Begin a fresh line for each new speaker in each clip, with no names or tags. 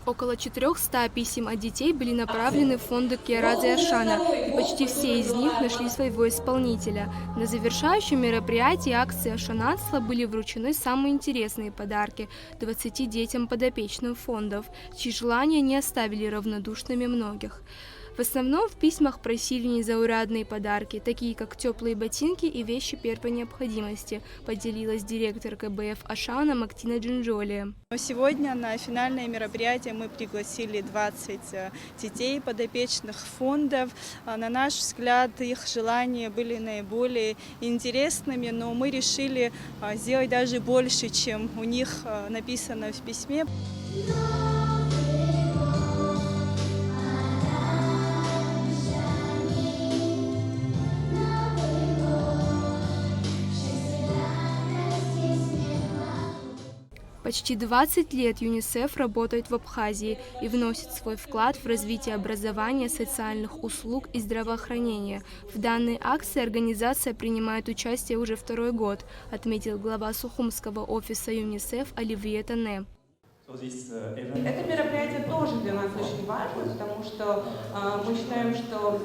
Около 400 писем от детей были направлены в фонды Киарадзе Ашана, и почти все из них нашли своего исполнителя. На завершающем мероприятии акции Ашанатства были вручены самые интересные подарки 20 детям подопечным фондов, чьи желания не оставили равнодушными многих. В основном в письмах просили незаурядные подарки, такие как теплые ботинки и вещи первой необходимости, поделилась директор КБФ Ашана Мактина Джинджолия.
Сегодня на финальное мероприятие мы пригласили 20 детей подопечных фондов. На наш взгляд, их желания были наиболее интересными, но мы решили сделать даже больше, чем у них написано в письме.
Почти 20 лет ЮНИСЕФ работает в Абхазии и вносит свой вклад в развитие образования, социальных услуг и здравоохранения. В данной акции организация принимает участие уже второй год, отметил глава Сухумского офиса ЮНИСЕФ Оливье Тане.
Это мероприятие тоже для нас очень важно, потому что мы считаем, что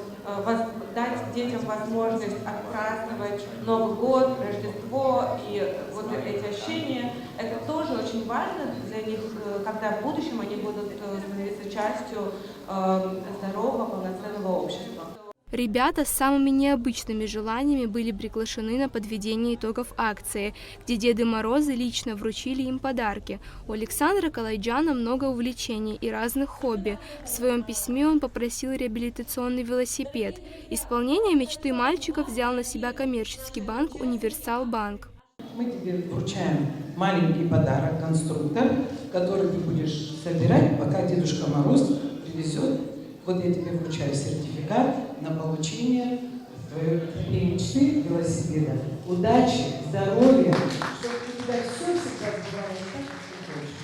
дать детям возможность отпраздновать Новый год, Рождество и вот эти ощущения, это тоже очень важно для них, когда в будущем они будут становиться частью здорового, полноценного общества.
Ребята с самыми необычными желаниями были приглашены на подведение итогов акции, где Деды Морозы лично вручили им подарки. У Александра Калайджана много увлечений и разных хобби. В своем письме он попросил реабилитационный велосипед. Исполнение мечты мальчика взял на себя коммерческий банк «Универсал Банк».
Мы тебе вручаем маленький подарок, конструктор, который ты будешь собирать, пока Дедушка Мороз привезет. Вот я тебе вручаю сертификат на получение твоей мечты велосипеда. Удачи, здоровья, чтобы у тебя все всегда сбывалось так, как ты хочешь.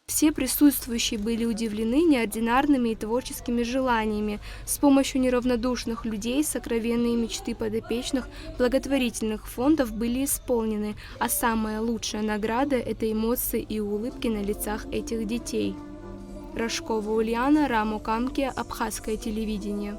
Все присутствующие были удивлены неординарными и творческими желаниями. С помощью неравнодушных людей сокровенные мечты подопечных благотворительных фондов были исполнены, а самая лучшая награда – это эмоции и улыбки на лицах этих детей. Рожкова Ульяна, Рамо Камки, Абхазское телевидение.